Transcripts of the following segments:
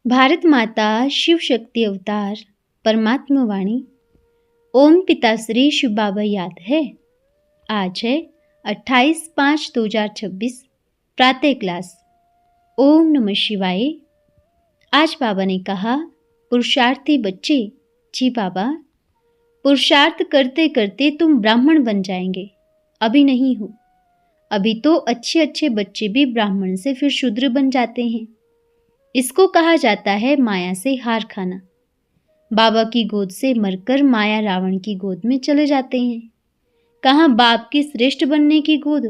भारत माता शिव शक्ति अवतार परमात्मा वाणी ओम पिताश्री शिव बाबा याद है। आज है 28/5/2026 प्रातः क्लास। ओम नमः शिवाय। आज बाबा ने कहा, पुरुषार्थी बच्चे, जी बाबा, पुरुषार्थ करते करते तुम ब्राह्मण बन जाएंगे। अभी नहीं हो। अभी तो अच्छे अच्छे बच्चे भी ब्राह्मण से फिर शूद्र बन जाते हैं। इसको कहा जाता है माया से हार खाना। बाबा की गोद से मरकर माया रावण की गोद में चले जाते हैं। कहाँ बाप की श्रेष्ठ बनने की गोद,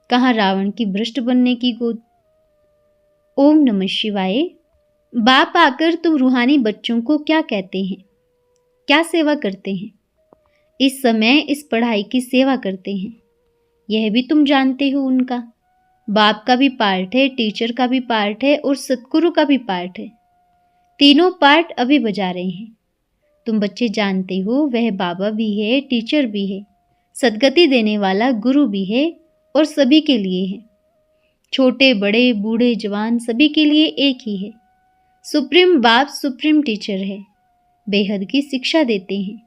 कहाँ रावण की भ्रष्ट बनने की गोद। ओम नमः शिवाय। बाप आकर तुम रूहानी बच्चों को क्या कहते हैं, क्या सेवा करते हैं? इस समय इस पढ़ाई की सेवा करते हैं। यह भी तुम जानते हो उनका। बाप का भी पार्ट है, टीचर का भी पार्ट है और सतगुरु का भी पार्ट है। तीनों पार्ट अभी बजा रहे हैं। तुम बच्चे जानते हो वह बाबा भी है, टीचर भी है, सद्गति देने वाला गुरु भी है और सभी के लिए है। छोटे बड़े बूढ़े जवान सभी के लिए एक ही है। सुप्रीम बाप सुप्रीम टीचर है, बेहद की शिक्षा देते हैं।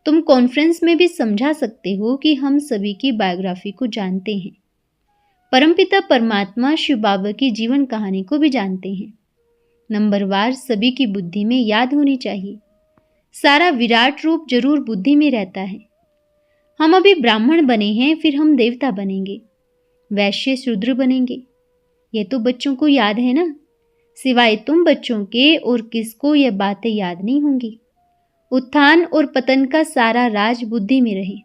तुम कॉन्फ्रेंस में भी समझा सकते हो कि हम सभी की बायोग्राफी को जानते हैं। परमपिता परमात्मा शिव बाबा की जीवन कहानी को भी जानते हैं। नंबरवार सभी की बुद्धि में याद होनी चाहिए। सारा विराट रूप जरूर बुद्धि में रहता है। हम अभी ब्राह्मण बने हैं, फिर हम देवता बनेंगे, वैश्य शूद्र बनेंगे। ये तो बच्चों को याद है ना। सिवाय तुम बच्चों के और किसको ये बातें याद नहीं होंगी। उत्थान और पतन का सारा राज बुद्धि में रहे।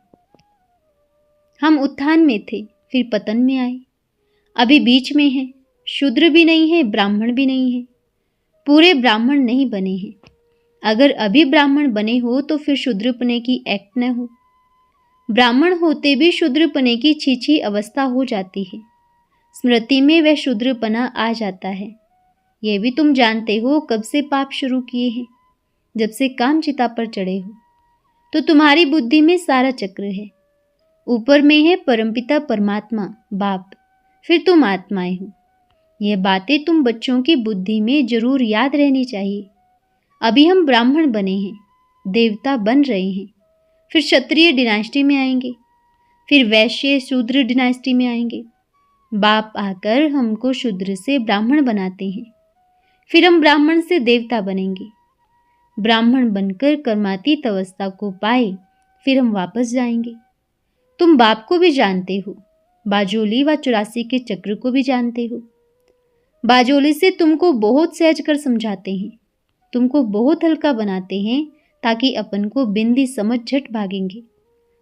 हम उत्थान में थे, फिर पतन में आए, अभी बीच में हैं। शूद्र भी नहीं है, ब्राह्मण भी नहीं है, पूरे ब्राह्मण नहीं बने हैं। अगर अभी ब्राह्मण बने हो तो फिर शूद्रपने की एक्ट न हो। ब्राह्मण होते भी शूद्रपने की छीछी अवस्था हो जाती है। स्मृति में वह शूद्रपना आ जाता है। यह भी तुम जानते हो कब से पाप शुरू किए हैं, जब से काम चिता पर चढ़े हो। तो तुम्हारी बुद्धि में सारा चक्र है। ऊपर में है परमपिता परमात्मा बाप, फिर तुम आत्माएं हो। यह बातें तुम बच्चों की बुद्धि में जरूर याद रहनी चाहिए। अभी हम ब्राह्मण बने हैं, देवता बन रहे हैं, फिर क्षत्रिय डिनास्टी में आएंगे, फिर वैश्य शूद्र डिनास्टी में आएंगे। बाप आकर हमको शूद्र से ब्राह्मण बनाते हैं, फिर हम ब्राह्मण से देवता बनेंगे। ब्राह्मण बनकर कर्मातीत अवस्था को पाए, फिर हम वापस जाएंगे। तुम बाप को भी जानते हो, बाजोली व 84 के चक्र को भी जानते हो। बाजोली से तुमको बहुत सहज कर समझाते हैं, तुमको बहुत हल्का बनाते हैं, ताकि अपन को बिंदी समझ झट भागेंगे।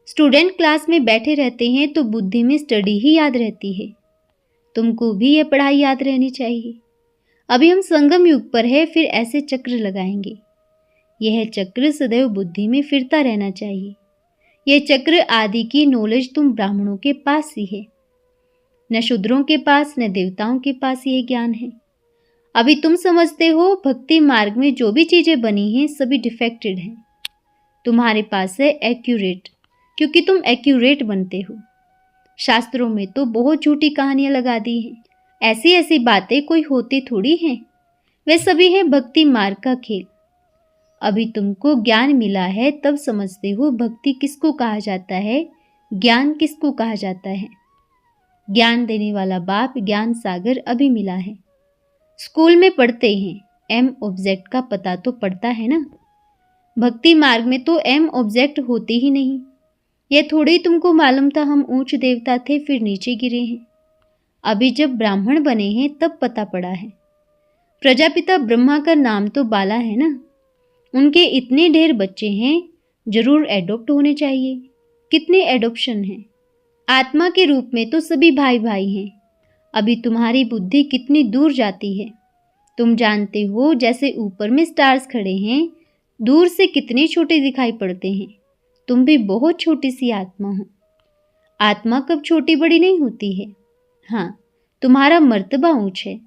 स्टूडेंट क्लास में बैठे रहते हैं तो बुद्धि में स्टडी ही याद रहती है। तुमको भी यह पढ़ाई याद रहनी चाहिए। अभी हम संगम युग पर है, फिर ऐसे चक्र लगाएंगे। यह चक्र सदैव बुद्धि में फिरता रहना चाहिए। यह चक्र आदि की नॉलेज तुम ब्राह्मणों के पास ही है, न शूद्रों के पास न देवताओं के पास यह ज्ञान है। अभी तुम समझते हो भक्ति मार्ग में जो भी चीजें बनी हैं सभी डिफेक्टेड हैं। तुम्हारे पास है एक्यूरेट, क्योंकि तुम एक्यूरेट बनते हो। शास्त्रों में तो बहुत झूठी कहानियां लगा दी हैं। ऐसी ऐसी बातें कोई होती थोड़ी हैं। वे सभी है भक्ति मार्ग का खेल। अभी तुमको ज्ञान मिला है तब समझते हो भक्ति किसको कहा जाता है, ज्ञान किसको कहा जाता है। ज्ञान देने वाला बाप ज्ञान सागर अभी मिला है। स्कूल में पढ़ते हैं, एम ऑब्जेक्ट का पता तो पड़ता है ना। भक्ति मार्ग में तो एम ऑब्जेक्ट होते ही नहीं। यह थोड़े ही तुमको मालूम था हम ऊंच देवता थे फिर नीचे गिरे हैं। अभी जब ब्राह्मण बने हैं तब पता पड़ा है। प्रजापिता ब्रह्मा का नाम तो बाला है ना। उनके इतने ढेर बच्चे हैं, जरूर एडॉप्ट होने चाहिए। कितने एडॉप्शन हैं। आत्मा के रूप में तो सभी भाई भाई हैं। अभी तुम्हारी बुद्धि कितनी दूर जाती है। तुम जानते हो जैसे ऊपर में स्टार्स खड़े हैं, दूर से कितने छोटे दिखाई पड़ते हैं। तुम भी बहुत छोटी सी आत्मा हो। आत्मा कब छोटी बड़ी नहीं होती है। हाँ, तुम्हारा मर्तबा ऊंच है।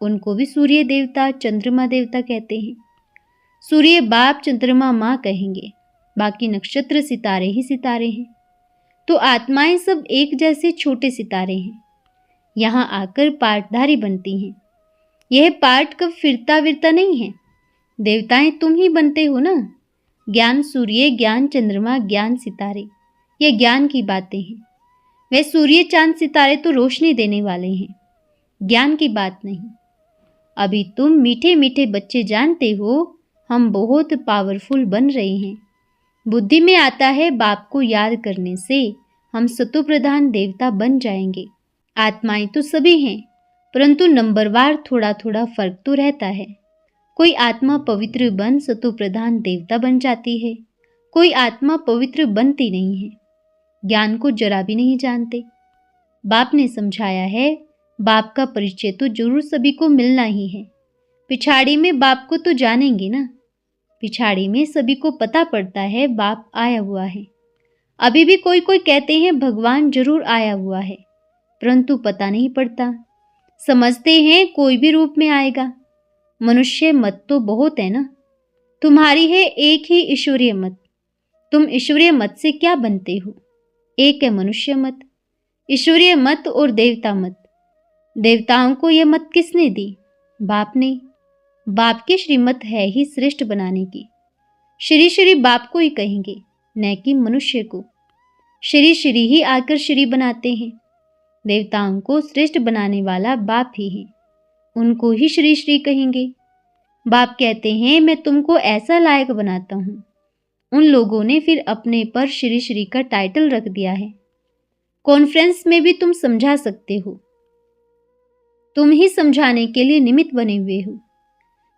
उनको भी सूर्य देवता चंद्रमा देवता कहते हैं। सूर्य बाप चंद्रमा माँ कहेंगे, बाकी नक्षत्र सितारे ही सितारे हैं। तो आत्माएं सब एक जैसे छोटे सितारे हैं। यहाँ आकर पार्टधारी बनती हैं। यह पार्ट कब फिरता विरता नहीं है। देवताएं तुम ही बनते हो ना। ज्ञान सूर्य, ज्ञान चंद्रमा, ज्ञान सितारे, ये ज्ञान की बातें हैं। वे सूर्य चांद सितारे तो रोशनी देने वाले हैं, ज्ञान की बात नहीं। अभी तुम मीठे मीठे बच्चे जानते हो हम बहुत पावरफुल बन रहे हैं। बुद्धि में आता है बाप को याद करने से हम सतो प्रधान देवता बन जाएंगे। आत्माएं तो सभी हैं, परंतु नंबरवार थोड़ा थोड़ा फर्क तो रहता है। कोई आत्मा पवित्र बन सतो प्रधान देवता बन जाती है, कोई आत्मा पवित्र बनती नहीं है। ज्ञान को जरा भी नहीं जानते। बाप ने समझाया है, बाप का परिचय तो जरूर सभी को मिलना ही है। पिछाड़ी में बाप को तो जानेंगे ना। पिछाड़ी में सभी को पता पड़ता है बाप आया हुआ है। अभी भी कोई कोई कहते हैं भगवान जरूर आया हुआ है, परंतु पता नहीं पड़ता। समझते हैं कोई भी रूप में आएगा। मनुष्य मत तो बहुत है ना। तुम्हारी है एक ही ईश्वरीय मत। तुम ईश्वरीय मत से क्या बनते हो? एक है मनुष्य मत, ईश्वरीय मत और देवता मत। देवताओं को यह मत किसने दी? बाप ने। बाप की श्रीमत है ही श्रेष्ठ बनाने की। श्री श्री बाप को ही कहेंगे, न कि मनुष्य को। श्री श्री ही आकर श्री बनाते हैं। देवताओं को श्रेष्ठ बनाने वाला बाप ही है, उनको ही श्री श्री कहेंगे। बाप कहते हैं मैं तुमको ऐसा लायक बनाता हूँ। उन लोगों ने फिर अपने पर श्री श्री का टाइटल रख दिया है। कॉन्फ्रेंस में भी तुम समझा सकते हो। तुम ही समझाने के लिए निमित्त बने हुए हो।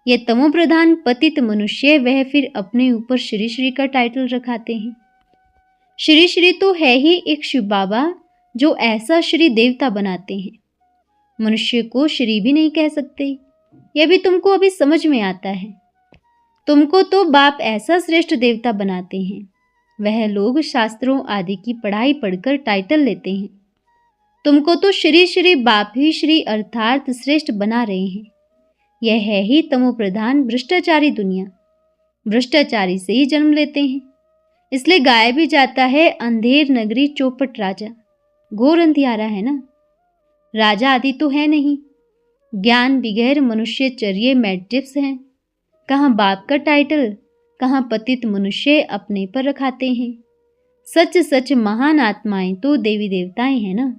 ये तमोप्रधान पतित मनुष्य वह फिर अपने ऊपर श्री श्री का टाइटल रखाते हैं। श्री श्री तो है ही एक शिव बाबा जो ऐसा श्री देवता बनाते हैं। मनुष्य को श्री भी नहीं कह सकते। यह भी तुमको अभी समझ में आता है। तुमको तो बाप ऐसा श्रेष्ठ देवता बनाते हैं। वह लोग शास्त्रों आदि की पढ़ाई पढ़कर टाइटल लेते हैं। तुमको तो श्री श्री बाप ही श्री अर्थात श्रेष्ठ बना रहे हैं। यह है ही तमोप्रधान भ्रष्टाचारी दुनिया। भ्रष्टाचारी से ही जन्म लेते हैं, इसलिए गाया भी जाता है अंधेर नगरी चौपट राजा। घोर अंधियारा है ना। राजा आदि तो है नहीं। ज्ञान बिगैर मनुष्य चर्ये मैट्रिप्स हैं। कहाँ बाप का टाइटल, कहाँ पतित मनुष्य अपने पर रखाते हैं। सच सच महान आत्माएं तो देवी देवताएं हैं ना।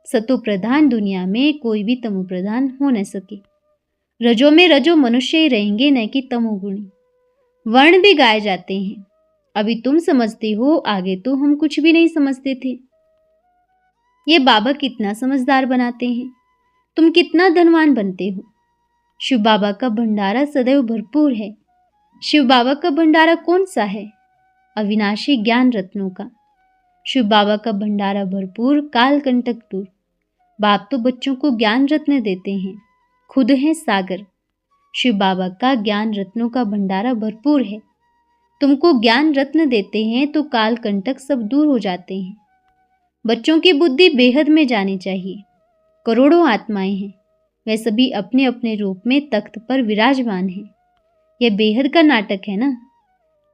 सतो प्रधान दुनिया में कोई भी तमो प्रधान हो न सके। रजो में रजो मनुष्य ही रहेंगे, न कि तमोगुणी। वर्ण भी गाए जाते हैं। अभी तुम समझते हो, आगे तो हम कुछ भी नहीं समझते थे। ये बाबा कितना समझदार बनाते हैं। तुम कितना धनवान बनते हो। शिव बाबा का भंडारा सदैव भरपूर है। शिव बाबा का भंडारा कौन सा है? अविनाशी ज्ञान रत्नों का। शिव बाबा का भंडारा भरपूर, काल कंटक दूर। बाप तो बच्चों को ज्ञान रत्न देते हैं, खुद हैं सागर। शिव बाबा का ज्ञान रत्नों का भंडारा भरपूर है। तुमको ज्ञान रत्न देते हैं तो काल कंटक सब दूर हो जाते हैं। बच्चों की बुद्धि बेहद में जानी चाहिए। करोड़ों आत्माएं हैं, वे सभी अपने अपने रूप में तख्त पर विराजमान हैं। यह बेहद का नाटक है ना।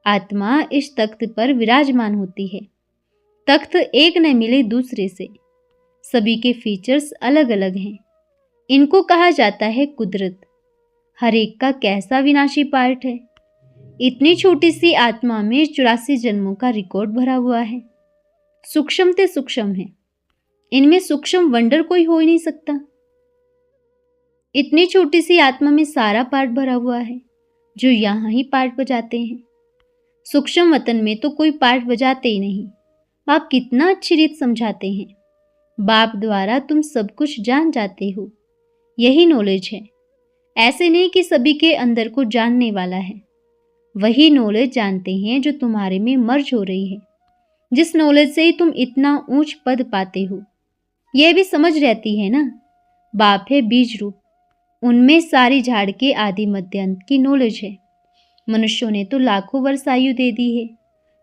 आत्मा इस तख्त पर विराजमान होती है। तख्त एक न मिले दूसरे से। सभी के फीचर्स अलग अलग हैं। इनको कहा जाता है कुदरत। हर एक का कैसा विनाशी पार्ट है। इतनी छोटी सी आत्मा में 84 जन्मों का रिकॉर्ड भरा हुआ है। सूक्ष्म ते सूक्ष्म है। इनमें सूक्ष्म वंडर कोई हो ही नहीं सकता। इतनी छोटी सी आत्मा में सारा पार्ट भरा हुआ है, जो यहाँ ही पार्ट बजाते हैं। सूक्ष्म वतन में तो कोई पार्ट बजाते ही नहीं। बाप कितना अच्छी रीत समझाते हैं। बाप द्वारा तुम सब कुछ जान जाते हो। यही नॉलेज है। ऐसे नहीं कि सभी के अंदर को जानने वाला है। वही नॉलेज जानते हैं जो तुम्हारे में मर्ज हो रही है। जिस नॉलेज से ही तुम इतना ऊंच पद पाते हो। यह भी समझ रहती है ना। बाप है बीज रूप। उनमें सारी झाड़ के आदि मध्य अंत की नॉलेज है। मनुष्यों ने तो लाखों वर्ष आयु दे दी है,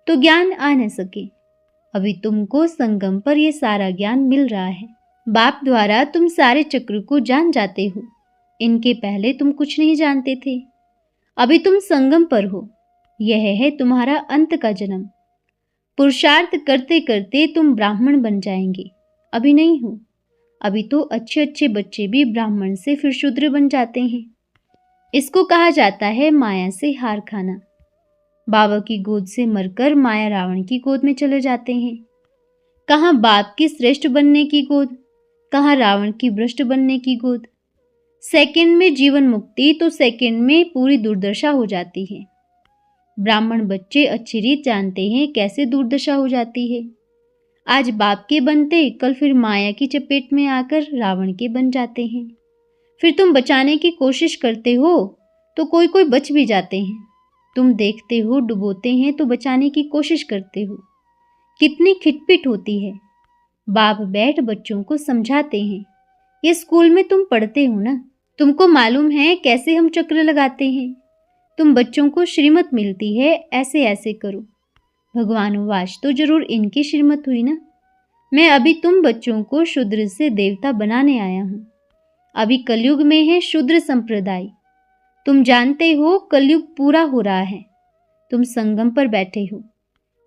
तो ज्ञान आ न सके। अभी तुमको संगम पर यह सारा ज्ञान मिल रहा है। बाप द्वारा तुम सारे चक्र को जान जाते हो। इनके पहले तुम कुछ नहीं जानते थे। अभी तुम संगम पर हो। यह है तुम्हारा अंत का जन्म। पुरुषार्थ करते करते तुम ब्राह्मण बन जाएंगे। अभी नहीं हो। अभी तो अच्छे अच्छे बच्चे भी ब्राह्मण से फिर शूद्र बन जाते हैं। इसको कहा जाता है माया से हार खाना। बाबा की गोद से मरकर माया रावण की गोद में चले जाते हैं। कहाँ बाप की श्रेष्ठ बनने की गोद, कहाँ रावण की भ्रष्ट बनने की गोद। सेकंड में जीवन मुक्ति तो सेकंड में पूरी दुर्दशा हो जाती है। ब्राह्मण बच्चे अच्छी रीत जानते हैं कैसे दुर्दशा हो जाती है। आज बाप के बनते कल फिर माया की चपेट में आकर रावण के बन जाते हैं। फिर तुम बचाने की कोशिश करते हो तो कोई कोई बच भी जाते हैं। तुम देखते हो डुबोते हैं तो बचाने की कोशिश करते हो। कितनी खिटपिट होती है। बाप बैठ बच्चों को समझाते हैं। ये स्कूल में तुम पढ़ते हो ना, तुमको मालूम है कैसे हम चक्र लगाते हैं। तुम बच्चों को श्रीमत मिलती है, ऐसे ऐसे करो। भगवानुवाच तो जरूर इनकी श्रीमत हुई ना। मैं अभी तुम बच्चों को शूद्र से देवता बनाने आया हूँ। अभी कलयुग में है शूद्र संप्रदाय। तुम जानते हो कलयुग पूरा हो रहा है। तुम संगम पर बैठे हो।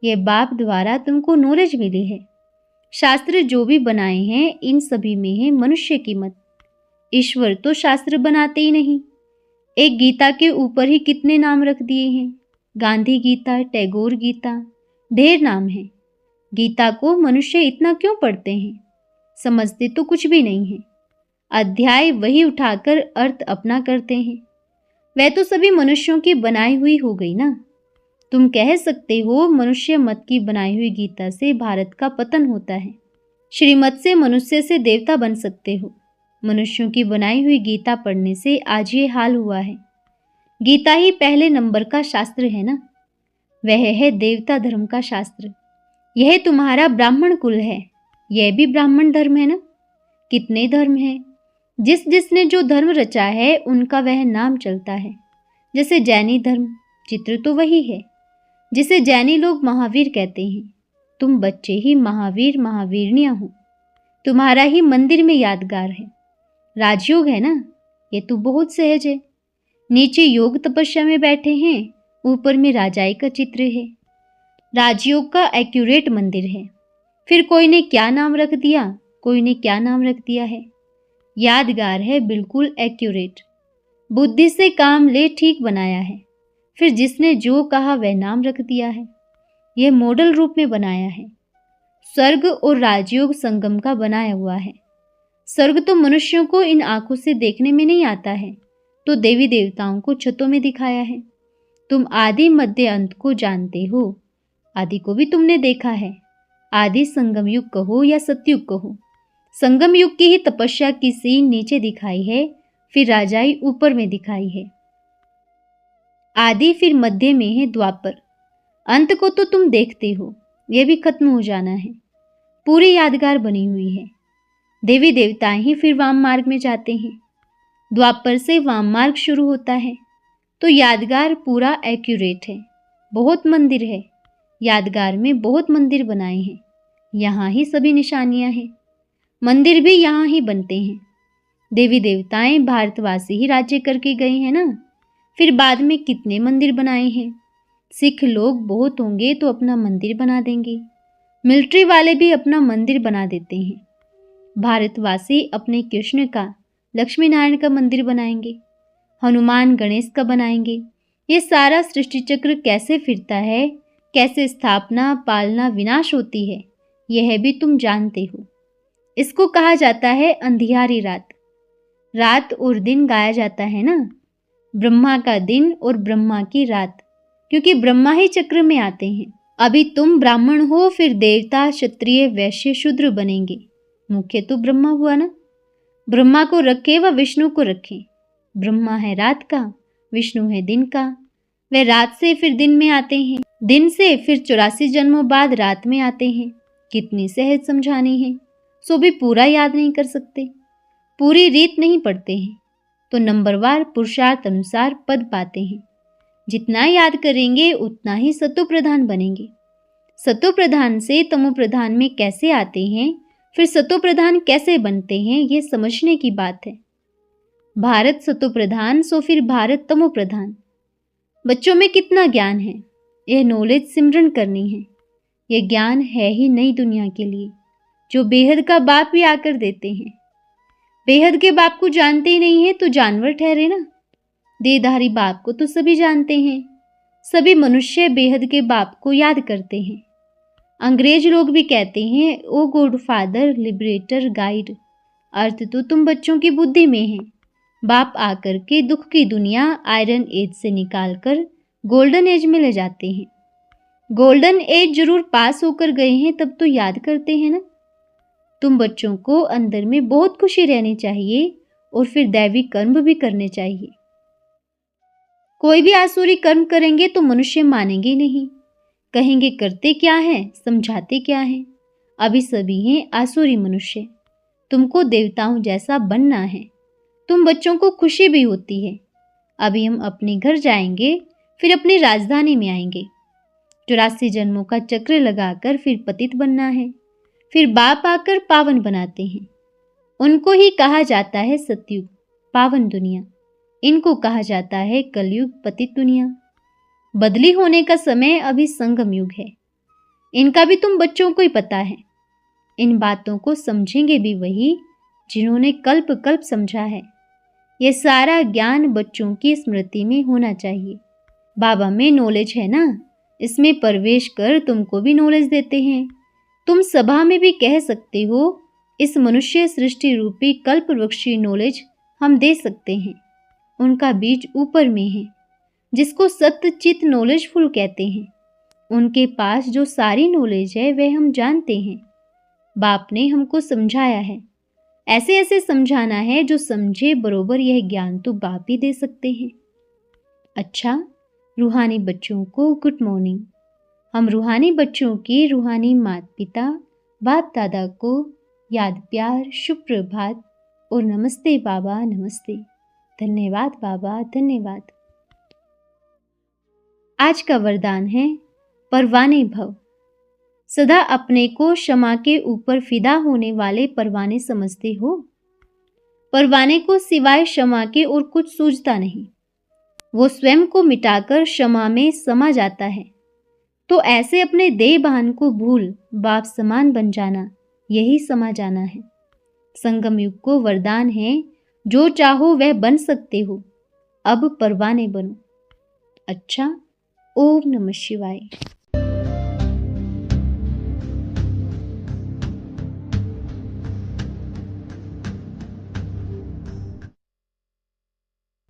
ये बाप द्वारा तुमको नॉलेज मिली है। शास्त्र जो भी बनाए हैं इन सभी में है मनुष्य की मत। ईश्वर तो शास्त्र बनाते ही नहीं। एक गीता के ऊपर ही कितने नाम रख दिए हैं। गांधी गीता, टैगोर गीता, ढेर नाम है। गीता को मनुष्य इतना क्यों पढ़ते हैं? समझते तो कुछ भी नहीं है। अध्याय वही उठाकर अर्थ अपना करते हैं। वह तो सभी मनुष्यों की बनाई हुई हो गई ना। तुम कह सकते हो मनुष्य मत की बनाई हुई गीता से भारत का पतन होता है। श्रीमत से मनुष्य से देवता बन सकते हो। मनुष्यों की बनाई हुई गीता पढ़ने से आज ये हाल हुआ है। गीता ही पहले नंबर का शास्त्र है ना। वह है देवता धर्म का शास्त्र। यह तुम्हारा ब्राह्मण कुल है, यह भी ब्राह्मण धर्म है ना। कितने धर्म हैं? जिस जिसने जो धर्म रचा है उनका वह नाम चलता है। जैसे जैनी धर्म, चित्र तो वही है जिसे जैनी लोग महावीर कहते हैं। तुम बच्चे ही महावीर महावीरनियां हो। तुम्हारा ही मंदिर में यादगार है। राजयोग है ना, ये तो बहुत सहज है। नीचे योग तपस्या में बैठे हैं, ऊपर में राजाई का चित्र है। राजयोग का एक्यूरेट मंदिर है। फिर कोई ने क्या नाम रख दिया, कोई ने क्या नाम रख दिया है। यादगार है, बिल्कुल एक्यूरेट। बुद्धि से काम ले ठीक बनाया है। फिर जिसने जो कहा वह नाम रख दिया है। यह मॉडल रूप में बनाया है। स्वर्ग और राजयोग संगम का बनाया हुआ है। स्वर्ग तो मनुष्यों को इन आंखों से देखने में नहीं आता है, तो देवी देवताओं को छतों में दिखाया है। तुम आदि मध्य अंत को जानते हो। आदि को भी तुमने देखा है। आदि संगम युग कहो या सतयुग कहो, संगम युग की ही तपस्या की सीन नीचे दिखाई है, फिर राजाई ऊपर में दिखाई है। आदि फिर मध्य में है द्वापर। अंत को तो तुम देखते हो, यह भी खत्म हो जाना है। पूरी यादगार बनी हुई है। देवी देवताएं ही फिर वाम मार्ग में जाते हैं। द्वापर से वाम मार्ग शुरू होता है। तो यादगार पूरा एक्यूरेट है। बहुत मंदिर है। यादगार में बहुत मंदिर बनाए हैं। यहाँ ही सभी निशानियां हैं। मंदिर भी यहाँ ही बनते हैं। देवी देवताएं भारतवासी ही राज्य करके गए हैं ना। फिर बाद में कितने मंदिर बनाए हैं। सिख लोग बहुत होंगे तो अपना मंदिर बना देंगे। मिलिट्री वाले भी अपना मंदिर बना देते हैं। भारतवासी अपने कृष्ण का, लक्ष्मी नारायण का मंदिर बनाएंगे। हनुमान गणेश का बनाएंगे। ये सारा सृष्टि चक्र कैसे फिरता है, कैसे स्थापना पालना विनाश होती है, यह भी तुम जानते हो। इसको कहा जाता है अंधियारी रात। रात और दिन गाया जाता है ना। ब्रह्मा का दिन और ब्रह्मा की रात, क्योंकि ब्रह्मा ही चक्र में आते हैं। अभी तुम ब्राह्मण हो, फिर देवता, क्षत्रिय, वैश्य, शूद्र बनेंगे। मुख्य तो ब्रह्मा हुआ ना। ब्रह्मा को रखे व विष्णु को रखे। ब्रह्मा है रात का, विष्णु है दिन का। वे रात से फिर दिन में आते हैं, दिन से फिर 84 जन्मों बाद रात में आते हैं। कितनी सहज समझानी है, सो भी पूरा याद नहीं कर सकते। पूरी रीत नहीं पढ़ते हैं तो नंबरवार पुरुषार्थ अनुसार पद पाते हैं। जितना याद करेंगे उतना ही सतो प्रधान बनेंगे। सतो प्रधान से तमो प्रधान में कैसे आते हैं, फिर सतो प्रधान कैसे बनते हैं, ये समझने की बात है। भारत सतो प्रधान, सो फिर भारत तमो प्रधान। बच्चों में कितना ज्ञान है, यह नॉलेज सिमरन करनी है। यह ज्ञान है ही नई दुनिया के लिए, जो बेहद का बाप भी आकर देते हैं। बेहद के बाप को जानते ही नहीं है तो जानवर ठहरे ना। देहधारी बाप को तो सभी जानते हैं। सभी मनुष्य बेहद के बाप को याद करते हैं। अंग्रेज लोग भी कहते हैं ओ गॉड फादर लिबरेटर गाइड। अर्थ तो तुम बच्चों की बुद्धि में है। बाप आकर के दुख की दुनिया आयरन एज से निकालकर गोल्डन एज में ले जाते हैं। गोल्डन एज जरूर पास होकर गए हैं तब तो याद करते हैं ना। तुम बच्चों को अंदर में बहुत खुशी रहनी चाहिए और फिर दैवी कर्म भी करने चाहिए। कोई भी आसुरी कर्म करेंगे तो मनुष्य मानेंगे नहीं, कहेंगे करते क्या है, समझाते क्या है। अभी सभी हैं आसुरी मनुष्य। तुमको देवताओं जैसा बनना है। तुम बच्चों को खुशी भी होती है। अभी हम अपने घर जाएंगे, फिर अपनी राजधानी में आएंगे। 84 जन्मों का चक्र लगाकर फिर पतित बनना है। फिर बाप आकर पावन बनाते हैं। उनको ही कहा जाता है सतयुग, पावन दुनिया। इनको कहा जाता है कलयुग, पतित दुनिया। बदली होने का समय अभी संगम युग है। इनका भी तुम बच्चों को ही पता है। इन बातों को समझेंगे भी वही जिन्होंने कल्प कल्प समझा है। यह सारा ज्ञान बच्चों की स्मृति में होना चाहिए। बाबा में नॉलेज है ना, इसमें प्रवेश कर तुमको भी नॉलेज देते हैं। तुम सभा में भी कह सकते हो इस मनुष्य सृष्टि रूपी कल्प वृक्षी नॉलेज हम दे सकते हैं। उनका बीज ऊपर में है, जिसको सत्य चित नॉलेजफुल कहते हैं। उनके पास जो सारी नॉलेज है वह हम जानते हैं। बाप ने हमको समझाया है। ऐसे ऐसे समझाना है जो समझे बरोबर यह ज्ञान तो बाप ही दे सकते हैं। अच्छा, रूहानी बच्चों को गुड मॉर्निंग। हम रूहानी बच्चों की रूहानी माता पिता बाप दादा को याद प्यार शुभ प्रभात और नमस्ते बाबा नमस्ते। धन्यवाद बाबा धन्यवाद। आज का वरदान है परवाने भव। सदा अपने को क्षमा के ऊपर फिदा होने वाले परवाने समझते हो। परवाने को सिवाय क्षमा के और कुछ सूझता नहीं। वो स्वयं को मिटाकर क्षमा में समा जाता है। तो ऐसे अपने देह भान को भूल बाप समान बन जाना, यही समा जाना है। संगम युग को वरदान है, जो चाहो वह बन सकते हो। अब परवाने बनो। अच्छा, ओम नमः शिवाय।